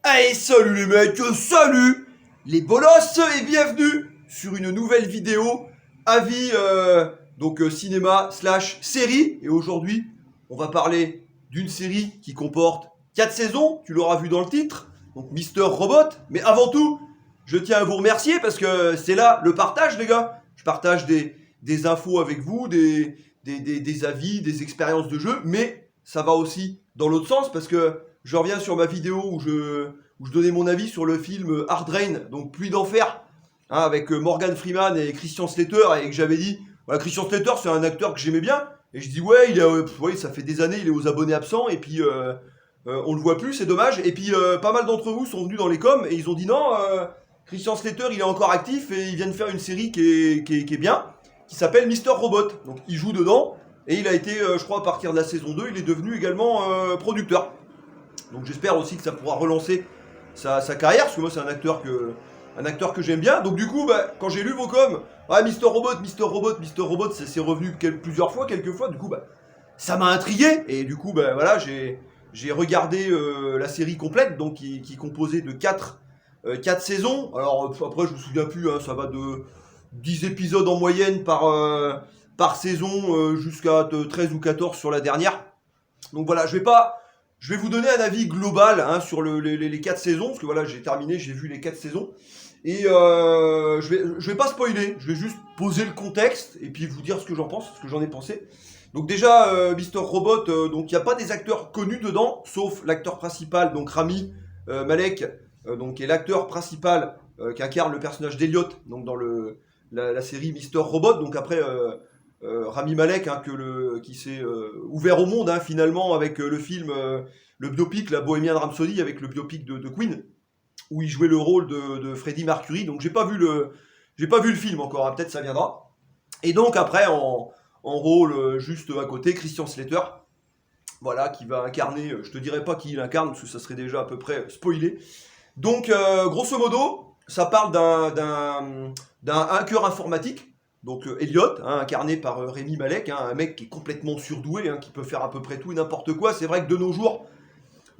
Hey, salut les mecs, salut les bolosses et bienvenue sur une nouvelle vidéo avis cinéma slash série. Et aujourd'hui, on va parler d'une série qui comporte 4 saisons, tu l'auras vu dans le titre, donc Mister Robot. Mais avant tout, je tiens à vous remercier parce que c'est là le partage, les gars. Je partage des infos avec vous, des avis, des expériences de jeu, mais ça va aussi dans l'autre sens parce que je reviens sur ma vidéo où je donnais mon avis sur le film Hard Rain, donc Pluie d'enfer, hein, avec Morgan Freeman et Christian Slater, et que j'avais dit, voilà, Christian Slater c'est un acteur que j'aimais bien, et je dis ouais, ouais, ça fait des années, il est aux abonnés absents, et puis on le voit plus, c'est dommage, et puis pas mal d'entre vous sont venus dans les coms, et ils ont dit non, Christian Slater il est encore actif, et il vient de faire une série qui est bien, qui s'appelle Mister Robot, donc il joue dedans, et il a été, je crois à partir de la saison 2, il est devenu également producteur. Donc j'espère aussi que ça pourra relancer sa carrière, parce que moi c'est un acteur que j'aime bien. Donc du coup, quand j'ai lu vos coms, ah, Mister Robot, Mister Robot, Mister Robot, c'est revenu plusieurs fois, quelques fois, du coup, ça m'a intrigué. Et du coup, voilà, j'ai regardé la série complète, donc qui est composée de 4 saisons. Alors après, je me souviens plus, hein, ça va de 10 épisodes en moyenne par saison, jusqu'à 13 ou 14 sur la dernière. Donc voilà, je vais vous donner un avis global, hein, sur les 4 saisons, parce que voilà, j'ai terminé, j'ai vu les 4 saisons. Et je vais pas spoiler, je vais juste poser le contexte et puis vous dire ce que j'en pense, ce que j'en ai pensé. Donc déjà, Mister Robot, donc il n'y a pas des acteurs connus dedans, sauf l'acteur principal, donc Rami Malek, donc qui est l'acteur principal qui incarne le personnage d'Elliot, donc dans la série Mister Robot. Donc après, Rami Malek, hein, qui s'est ouvert au monde, hein, finalement, avec le film, le biopic, la Bohemian Rhapsody, avec le biopic de Queen, où il jouait le rôle de Freddie Mercury. Donc j'ai pas vu le film encore, hein, peut-être ça viendra. Et donc après, en rôle juste à côté, Christian Slater, voilà, qui va incarner, je te dirai pas qui il incarne, parce que ça serait déjà à peu près spoilé. Donc grosso modo, ça parle d'un hacker informatique, donc Elliot, hein, incarné par Rami Malek, hein, un mec qui est complètement surdoué, hein, qui peut faire à peu près tout et n'importe quoi. C'est vrai que de nos jours,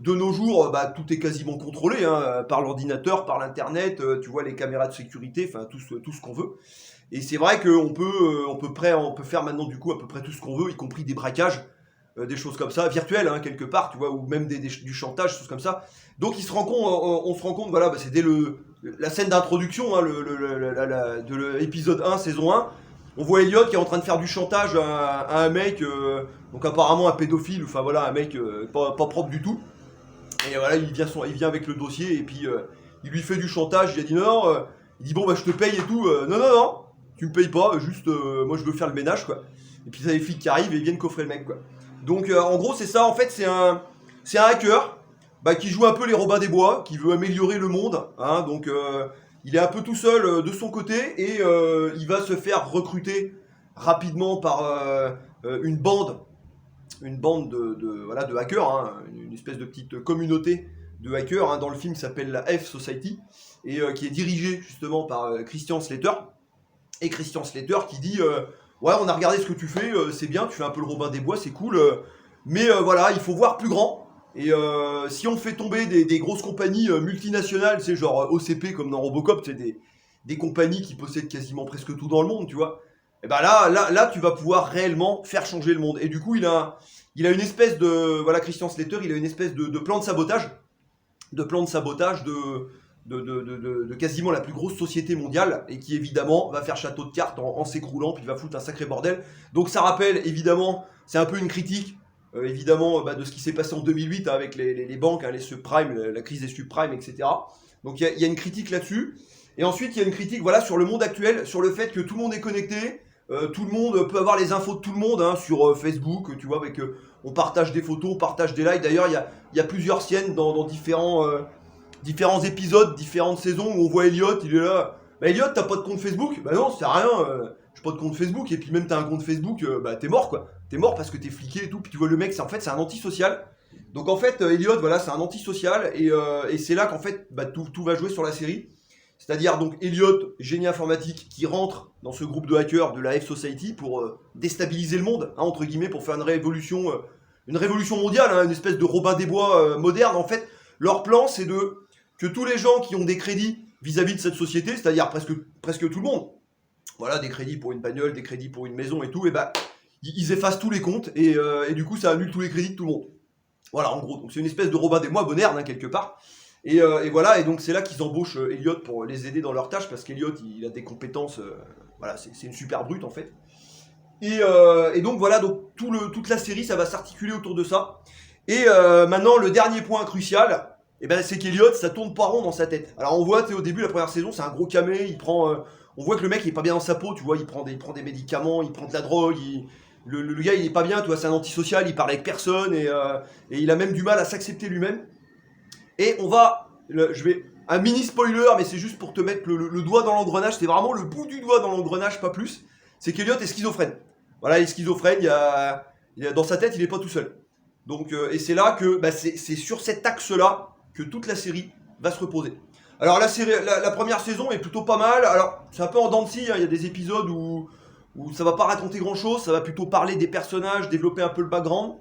tout est quasiment contrôlé, hein, par l'ordinateur, par l'internet, tu vois, les caméras de sécurité, enfin tout ce qu'on veut. Et c'est vrai qu'on peut faire maintenant du coup à peu près tout ce qu'on veut, y compris des braquages, des choses comme ça, virtuelles, hein, quelque part, tu vois, ou même du chantage, des choses comme ça. Donc on se rend compte, voilà, c'est dès la scène d'introduction, hein, de l'épisode 1, saison 1, on voit Elliot qui est en train de faire du chantage à un mec, donc apparemment un pédophile, enfin voilà, un mec pas propre du tout. Et voilà, il vient avec le dossier, et puis il lui fait du chantage, il a dit non, il dit bon je te paye et tout, non, tu me payes pas, juste moi je veux faire le ménage, quoi. Et puis ça les flics qui arrivent et ils viennent coffrer le mec, quoi. Donc en gros c'est ça, en fait c'est un hacker, qui joue un peu les Robins des Bois, qui veut améliorer le monde, hein, donc il est un peu tout seul de son côté, et il va se faire recruter rapidement par une bande de hackers, hein, une espèce de petite communauté de hackers, hein, dans le film qui s'appelle la F Society, et qui est dirigée justement par Christian Slater. Et Christian Slater qui dit ouais, on a regardé ce que tu fais, c'est bien, tu fais un peu le Robin des Bois, c'est cool, mais voilà, il faut voir plus grand. Et si on fait tomber des grosses compagnies multinationales, c'est genre OCP comme dans Robocop, c'est des compagnies qui possèdent quasiment presque tout dans le monde, tu vois. Et là, tu vas pouvoir réellement faire changer le monde. Et du coup, il a une espèce de, voilà, Christian Slater, il a une espèce de plan de sabotage, de quasiment la plus grosse société mondiale, et qui évidemment va faire château de cartes en s'écroulant, puis va foutre un sacré bordel. Donc ça rappelle évidemment, c'est un peu une critique, évidemment, de ce qui s'est passé en 2008, hein, avec les banques, hein, les subprimes, la crise des subprimes, etc. Donc il y a une critique là-dessus. Et ensuite il y a une critique, voilà, sur le monde actuel, sur le fait que tout le monde est connecté, tout le monde peut avoir les infos de tout le monde, hein, sur Facebook, tu vois, avec on partage des photos, on partage des likes. D'ailleurs il y a plusieurs scènes dans différents épisodes, différentes saisons où on voit Elliot, il est là. Elliot, t'as pas de compte Facebook? Bah non, ça sert à rien, j'ai pas de compte Facebook. Et puis même t'as un compte Facebook, t'es mort, quoi. T'es mort parce que t'es fliqué et tout. Puis tu vois le mec, c'est un antisocial. Donc en fait, Elliot, voilà, c'est un antisocial, et c'est là qu'en fait, tout va jouer sur la série. C'est-à-dire donc Elliot, génie informatique, qui rentre dans ce groupe de hackers de la F Society pour déstabiliser le monde, hein, entre guillemets, pour faire une révolution mondiale, hein, une espèce de Robin des Bois moderne. En fait, leur plan, c'est de que tous les gens qui ont des crédits vis-à-vis de cette société, c'est-à-dire presque tout le monde, voilà, des crédits pour une bagnole, des crédits pour une maison et tout, et bah, ils effacent tous les comptes, et du coup, ça annule tous les crédits de tout le monde. Voilà, en gros, donc c'est une espèce de Robin des Bois moderne, hein, quelque part. Et voilà, et donc c'est là qu'ils embauchent Elliot pour les aider dans leurs tâches, parce qu'Elliot, il a des compétences, voilà, c'est une super brute, en fait. Et donc voilà, donc toute la série, ça va s'articuler autour de ça. Et maintenant, le dernier point crucial, eh ben, c'est qu'Elliot, ça tourne pas rond dans sa tête. Alors on voit, au début, la première saison, c'est un gros camé, il prend... on voit que le mec, il est pas bien dans sa peau, tu vois, il prend des médicaments, il prend de la drogue, le gars, il est pas bien, tu vois, c'est un antisocial, il parle avec personne, et il a même du mal à s'accepter lui-même. Et on va... je vais... Un mini spoiler, mais c'est juste pour te mettre le doigt dans l'engrenage, c'est vraiment le bout du doigt dans l'engrenage, pas plus. C'est qu'Elliot est schizophrène. Voilà, il est schizophrène, dans sa tête, il est pas tout seul. Donc, et c'est là que bah, c'est sur cet axe-là que toute la série va se reposer. Alors la première saison est plutôt pas mal. Alors c'est un peu en dents de scie, hein. Il y a des épisodes où ça va pas raconter grand-chose, ça va plutôt parler des personnages, développer un peu le background,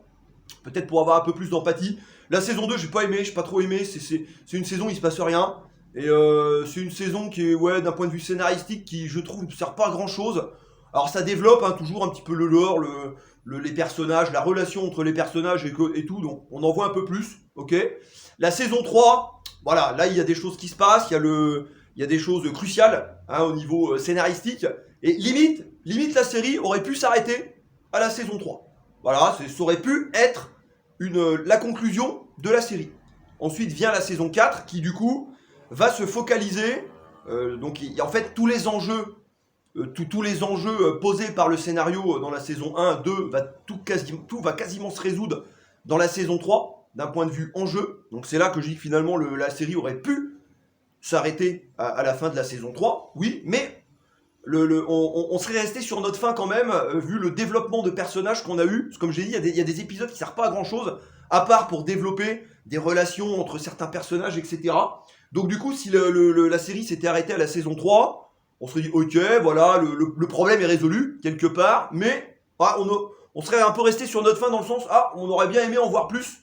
peut-être pour avoir un peu plus d'empathie. La saison 2, j'ai pas trop aimé, c'est une saison, il se passe rien. Et c'est une saison qui est, ouais, d'un point de vue scénaristique, qui je trouve ne sert pas à grand-chose. Alors ça développe, hein, toujours un petit peu le lore, les personnages, la relation entre les personnages et tout, donc on en voit un peu plus, ok. La saison 3, voilà, là il y a des choses qui se passent, il y a des choses cruciales, hein, au niveau scénaristique, et limite la série aurait pu s'arrêter à la saison 3. Voilà, ça aurait pu être la conclusion de la série. Ensuite vient la saison 4 qui du coup va se focaliser, donc en fait tous les enjeux posés par le scénario dans la saison 1, 2, tout va quasiment se résoudre dans la saison 3, d'un point de vue enjeu. Donc c'est là que je dis que finalement la série aurait pu s'arrêter à la fin de la saison 3, oui, mais on serait resté sur notre fin quand même, vu le développement de personnages qu'on a eu. Parce que comme j'ai dit, il y a des épisodes qui ne servent pas à grand chose, à part pour développer des relations entre certains personnages, etc. Donc du coup, si la série s'était arrêtée à la saison 3, on serait dit, ok, voilà, le problème est résolu, quelque part, mais on serait un peu resté sur notre fin dans le sens, on aurait bien aimé en voir plus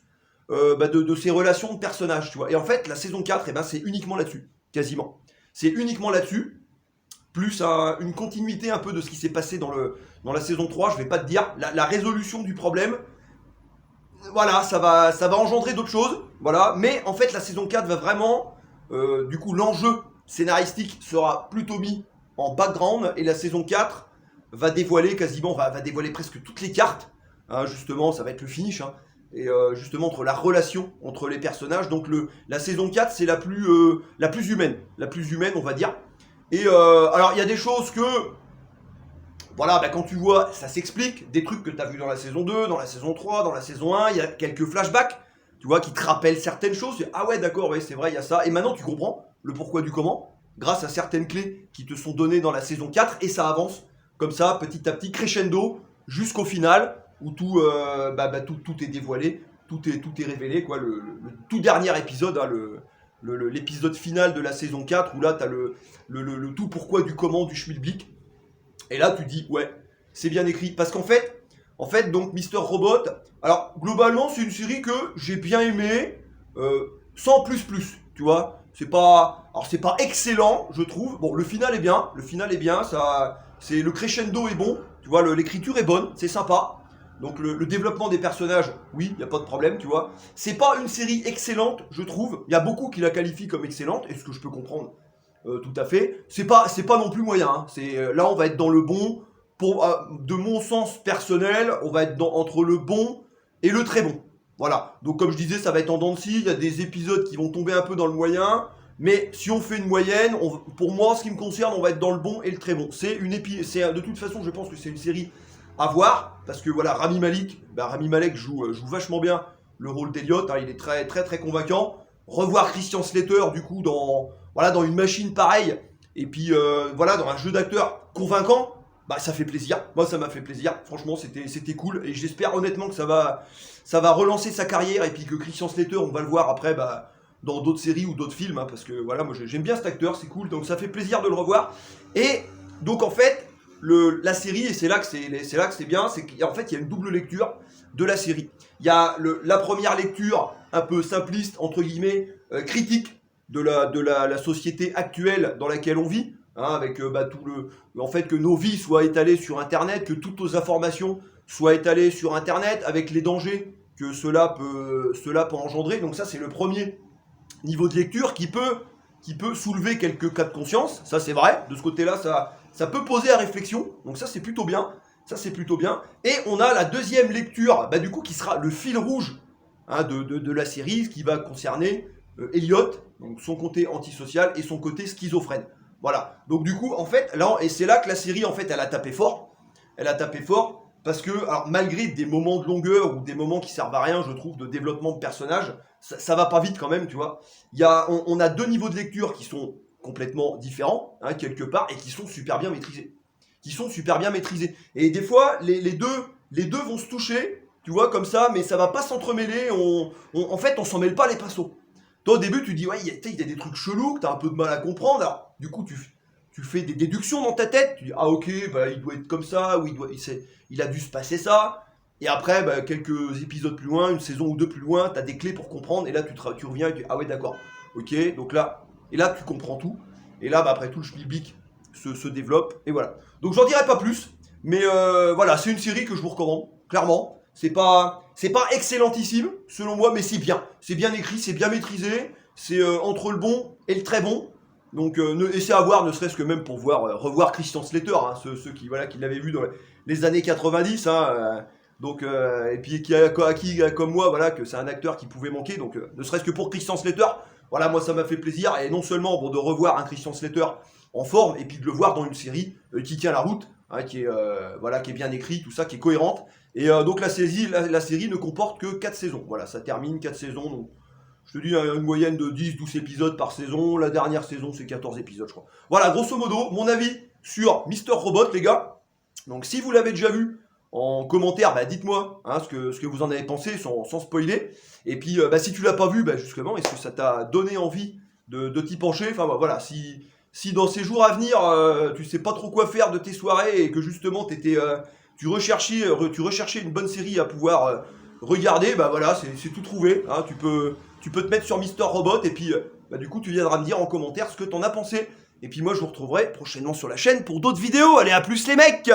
de ces relations de personnages, tu vois. Et en fait, la saison 4, eh ben, c'est uniquement là-dessus, quasiment. C'est uniquement là-dessus, plus une continuité un peu de ce qui s'est passé dans la saison 3, je vais pas te dire, la résolution du problème, voilà, ça va engendrer d'autres choses, voilà, mais en fait, la saison 4 va vraiment, du coup, l'enjeu scénaristique sera plutôt mis en background, et la saison 4 va dévoiler va dévoiler presque toutes les cartes, hein, justement, ça va être le finish, hein, et justement entre la relation entre les personnages. Donc la saison 4, c'est la plus humaine, on va dire. Et alors il y a des choses que, voilà, bah, quand tu vois, ça s'explique, des trucs que tu as vu dans la saison 2, dans la saison 3, dans la saison 1, il y a quelques flashbacks, tu vois, qui te rappellent certaines choses. Ah ouais, d'accord, ouais, c'est vrai, il y a ça. Et maintenant tu comprends le pourquoi du comment, grâce à certaines clés qui te sont données dans la saison 4, et ça avance comme ça, petit à petit, crescendo, jusqu'au final, où tout est dévoilé, tout est révélé, quoi. Le tout dernier épisode, hein, l'épisode final de la saison 4, où là, tu as le tout pourquoi du comment du schmilblick. Et là, tu dis, ouais, c'est bien écrit. Parce qu'en fait, donc, Mr. Robot, alors, globalement, c'est une série que j'ai bien aimée, sans plus, tu vois. C'est pas excellent, je trouve. Bon, le final est bien, le crescendo est bon, tu vois, l'écriture est bonne, c'est sympa. Donc le développement des personnages, oui, il y a pas de problème, tu vois. C'est pas une série excellente, je trouve. Il y a beaucoup qui la qualifient comme excellente, et ce que je peux comprendre tout à fait. C'est pas non plus moyen, hein. Là, on va être dans le bon, de mon sens personnel, on va être entre le bon et le très bon. Voilà, donc comme je disais, ça va être en dents de scie, il y a des épisodes qui vont tomber un peu dans le moyen, mais si on fait une moyenne, pour moi, ce qui me concerne, on va être dans le bon et le très bon. De toute façon, je pense que c'est une série à voir, parce que voilà, Rami Malek joue vachement bien le rôle d'Elliot, hein, il est très très très convaincant. Revoir Christian Slater, du coup, dans une machine pareille, et puis voilà, dans un jeu d'acteur convaincant, bah ça fait plaisir. Moi, ça m'a fait plaisir. Franchement, c'était cool, et j'espère honnêtement que ça va relancer sa carrière, et puis que Christian Slater, on va le voir après, dans d'autres séries ou d'autres films, hein, parce que voilà, moi j'aime bien cet acteur, c'est cool, donc ça fait plaisir de le revoir. Et donc en fait, la série, et c'est là que c'est bien, c'est qu'en fait il y a une double lecture de la série. Il y a la première lecture un peu simpliste, entre guillemets, critique la société actuelle dans laquelle on vit, hein, avec tout en fait que nos vies soient étalées sur Internet, que toutes nos informations soient étalées sur Internet, avec les dangers que cela peut engendrer. Donc ça, c'est le premier niveau de lecture qui peut soulever quelques cas de conscience. Ça, c'est vrai. De ce côté-là, ça peut poser à réflexion. Donc ça, c'est plutôt bien. Ça, c'est plutôt bien. Et on a la deuxième lecture, du coup, qui sera le fil rouge, hein, de la série, qui va concerner Elliot, donc son côté antisocial et son côté schizophrène. Voilà. Donc du coup, en fait, là, et c'est là que la série, en fait, elle a tapé fort. Elle a tapé fort parce que, alors, malgré des moments de longueur ou des moments qui servent à rien, je trouve, de développement de personnages, ça va pas vite quand même, tu vois. On a deux niveaux de lecture qui sont complètement différents, hein, quelque part, et qui sont super bien maîtrisés. Et des fois, les deux vont se toucher, tu vois, comme ça, mais ça va pas s'entremêler. En fait, on s'en mêle pas les pinceaux. Toi, au début, tu dis, ouais, il y a des trucs chelous que t'as un peu de mal à comprendre. Alors, du coup, tu fais des déductions dans ta tête. Tu dis, ah, ok, il doit être comme ça, ou il a dû se passer ça. Et après, quelques épisodes plus loin, une saison ou deux plus loin, t'as des clés pour comprendre. Et là, tu reviens et tu dis, ah ouais, d'accord. Ok, donc là, et là, tu comprends tout. Et là, après tout, le schmilblick se développe. Et voilà. Donc, j'en dirai pas plus. Mais voilà, c'est une série que je vous recommande, clairement. C'est pas excellentissime, selon moi, mais c'est bien. C'est bien écrit, c'est bien maîtrisé. C'est entre le bon et le très bon. Donc, essayez à voir, ne serait-ce que même pour revoir Christian Slater, hein, ceux qui l'avaient vu dans les années 90. Hein, et puis qui comme moi, voilà, que c'est un acteur qui pouvait manquer. Donc, ne serait-ce que pour Christian Slater, voilà, moi ça m'a fait plaisir. Et non seulement de revoir un Christian Slater en forme, et puis de le voir dans une série qui tient la route, hein, qui est bien écrit, tout ça, qui est cohérente. Et donc la série ne comporte que 4 saisons. Voilà, ça termine 4 saisons. Donc, je te dis une moyenne de 10-12 épisodes par saison. La dernière saison, c'est 14 épisodes, je crois. Voilà, grosso modo, mon avis sur Mister Robot, les gars. Donc si vous l'avez déjà vu, en commentaire, dites-moi hein, ce que vous en avez pensé sans spoiler. Et puis, si tu l'as pas vu, justement, est-ce que ça t'a donné envie de t'y pencher? Enfin, voilà, si dans ces jours à venir, tu sais pas trop quoi faire de tes soirées et que justement tu recherchais une bonne série à pouvoir regarder, voilà, c'est tout trouvé. Hein, tu peux te mettre sur Mister Robot et puis du coup tu viendras me dire en commentaire ce que t'en as pensé. Et puis moi je vous retrouverai prochainement sur la chaîne pour d'autres vidéos. Allez, à plus les mecs!